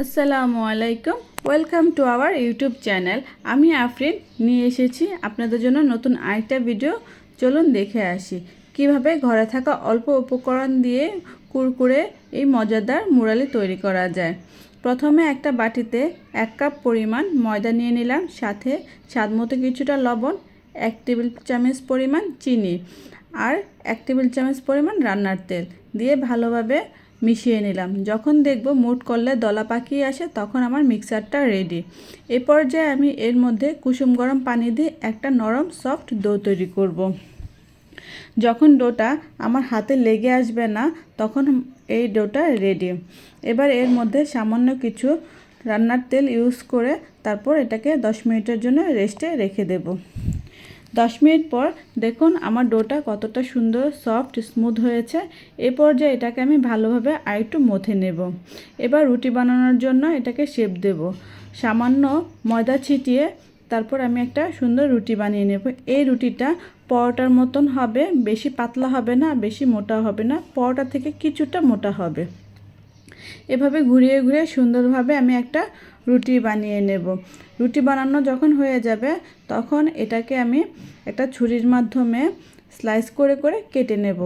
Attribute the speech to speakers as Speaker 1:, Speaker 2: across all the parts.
Speaker 1: আসসালামু আলাইকুম, welcome to our YouTube channel. আমি আফরিন নিয়ে এসেছি আপনাদের জন্য নতুন আরেকটা ভিডিও। চলুন দেখে আসি কিভাবে ঘরে থাকা অল্প উপকরণ দিয়ে কুরকুরে এই মজাদার মুরালি তৈরি করা যায়। প্রথমে একটা বাটিতে 1 কাপ পরিমাণ ময়দা নিয়ে নিলাম, সাথে স্বাদমতো কিছুটা লবণ, 1 টেবিল চামচ পরিমাণ চিনি আর 1 টেবিল চামচ পরিমাণ রান্নার তেল দিয়ে ভালোভাবে মিশিয়ে নিলাম। যখন দেখব মুঠ করলে দলা পাকিয়ে আসে তখন আমার মিক্সারটা রেডি। এই পর্যায়ে আমি এর মধ্যে কুসুম গরম পানি দিয়ে একটা নরম সফট ডো তৈরি করব। যখন ডোটা আমার হাতে লেগে আসবে না তখন এই ডোটা রেডি। এবার এর মধ্যে সামান্য কিছু রান্নার তেল ইউজ করে তারপর এটাকে 10 মিনিটের জন্য রেস্টে রেখে দেব। 10 মিনিট পর দেখুন আমার ডোটা কতটা সুন্দর সফট স্মুথ হয়েছে। এই পর্যায়ে এটাকে আমি ভালোভাবে আরেকটু মথে নেব। এবার রুটি বানানোর জন্য এটাকে শেপ দেব। সামান্য ময়দা ছিটিয়ে তারপর আমি একটা সুন্দর রুটি বানিয়ে নেব। এই রুটিটা পরোটার মতন হবে, বেশি পাতলা হবে না, বেশি মোটা হবে না, পরোটা থেকে কিছুটা মোটা হবে। এভাবে ঘুরিয়ে ঘুরিয়ে সুন্দরভাবে আমি একটা রুটি বানিয়ে নেব। রুটি বানানো যখন হয়ে যাবে তখন এটাকে আমি একটা ছুরির মাধ্যমে স্লাইস করে করে কেটে নেব।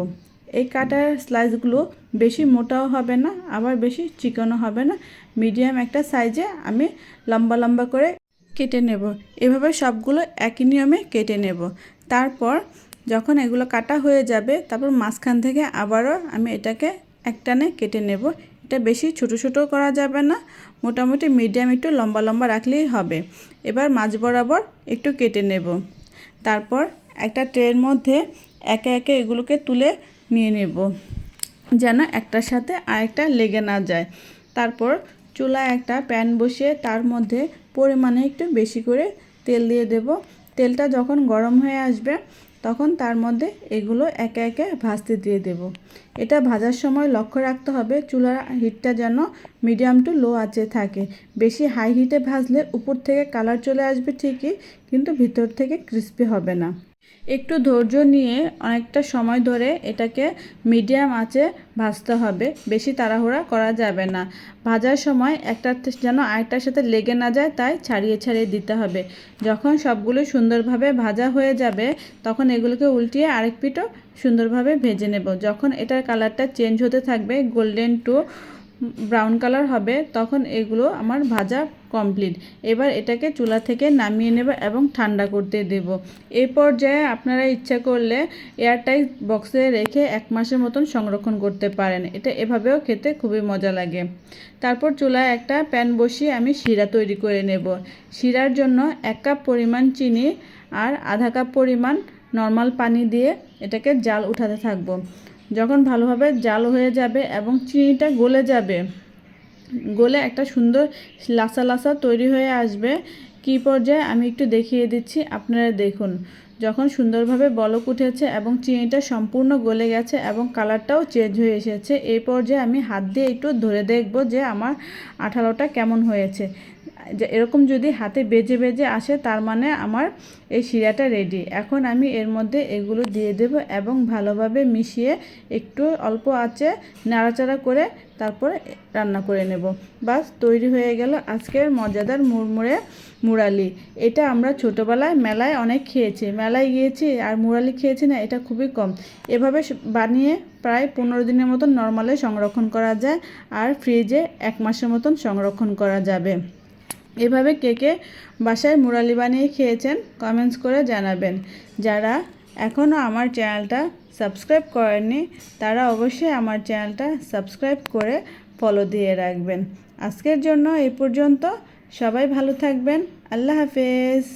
Speaker 1: এই কাটার স্লাইসগুলো বেশি মোটাও হবে না, আবার বেশি চিকনও হবে না, মিডিয়াম একটা সাইজে আমি লম্বা লম্বা করে কেটে নেব। এভাবে সবগুলো একই নিয়মে কেটে নেব। তারপর যখন এগুলো কাটা হয়ে যাবে তারপর মাঝখান থেকে আবারও আমি এটাকে একটানে কেটে নেব। এটা বেশি ছোট ছোট করা যাবে না, মোটামুটি মিডিয়াম একটু লম্বা লম্বা রাখলেই হবে। এবার মাঝ বরাবর একটু কেটে নেব। তারপর একটা ট্রের মধ্যে একে একে এগুলোকে তুলে নিয়ে নেব যেন একটার সাথে আরেকটা লেগে না যায়। তারপর চুলায় একটা প্যান বসিয়ে তার মধ্যে পরিমাণে একটু বেশি করে তেল দিয়ে দেব। তেলটা যখন গরম হয়ে আসবে তখন তার মধ্যে এগুলো একে একে ভাজতে দিয়ে দেব। এটা ভাজার সময় লক্ষ্য রাখতে হবে চুলার হিটটা যেন মিডিয়াম টু লো আঁচে থাকে। বেশি হাই হিটে ভাজলে উপর থেকে কালার চলে আসবে ঠিকই, কিন্তু ভিতর থেকে ক্রিস্পি হবে না। একটু ধৈর্য নিয়ে অনেকটা সময় ধরে এটাকে মিডিয়াম আঁচে ভাজতে হবে, বেশি তাড়াহুড়া করা যাবে না। ভাজার সময় একটা যেন আরেকটার সাথে লেগে না যায় তাই ছাড়িয়ে ছাড়িয়ে দিতে হবে। যখন সবগুলো সুন্দরভাবে ভাজা হয়ে যাবে তখন এগুলোকে উল্টিয়ে আরেক পিঠও সুন্দরভাবে ভেজে নেব। যখন এটার কালারটা চেঞ্জ হতে থাকবে, গোল্ডেন টু ব্রাউন কালার হবে, তখন এগুলো আমার ভাজা কমপ্লিট। এবার এটাকে চুলা থেকে নামিয়ে নেব এবং ঠান্ডা করতে দেব। এই পর্যায়ে আপনারা ইচ্ছা করলে এয়ারটাইট বক্সে রেখে 1 মাসের মতন সংরক্ষণ করতে পারেন। এটা এভাবেও খেতে খুবই মজা লাগে। তারপর চুলায় একটা প্যান বসিয়ে আমি শিরা তৈরি করে নেব। শিরার জন্য 1 কাপ পরিমাণ চিনি আর আধা কাপ পরিমাণ নর্মাল পানি দিয়ে এটাকে জাল উঠাতে থাকবো। যখন ভালোভাবে জাল হয়ে যাবে এবং চিনিটা গলে যাবে, গলে একটা সুন্দর লাসা লাসা তৈরি হয়ে আসবে, কী পর্যায়ে আমি একটু দেখিয়ে দিচ্ছি, আপনারা দেখুন। যখন সুন্দরভাবে বলক উঠেছে এবং চিনিটা সম্পূর্ণ গলে গেছে এবং কালারটাও চেঞ্জ হয়ে এসেছে, এই পর্যায়ে আমি হাত দিয়ে একটু ধরে দেখব যে আমার আঠালোটা কেমন হয়েছে। যে এরকম যদি হাতে বেজে বেজে আসে তার মানে আমার এই শিরাটা রেডি। এখন আমি এর মধ্যে এগুলো দিয়ে দেব এবং ভালোভাবে মিশিয়ে একটু অল্প আঁচে নাড়াচাড়া করে তারপর রান্না করে নেব। বাস তৈরি হয়ে গেল আজকের মজাদার মুড়মুড়ে মুরালি। এটা আমরা ছোটোবেলায় মেলায় অনেক খেয়েছি, মেলায় গিয়েছি আর মুরালি খেয়েছি না, এটা খুবই কম। এভাবে বানিয়ে প্রায় 15 দিনের মতন নর্মালে সংরক্ষণ করা যায় আর ফ্রিজে 1 মাসের মতন সংরক্ষণ করা যাবে। এভাবে কে কে বাসায় মুরালি বানিয়ে খেয়েছেন কমেন্টস করে জানাবেন। যারা এখনও আমার চ্যানেলটা সাবস্ক্রাইব করেননি তারা অবশ্যই আমার চ্যানেলটা সাবস্ক্রাইব করে ফলো দিয়ে রাখবেন। আজকের জন্য এই পর্যন্ত। সবাই ভালো থাকবেন। আল্লাহ হাফেজ।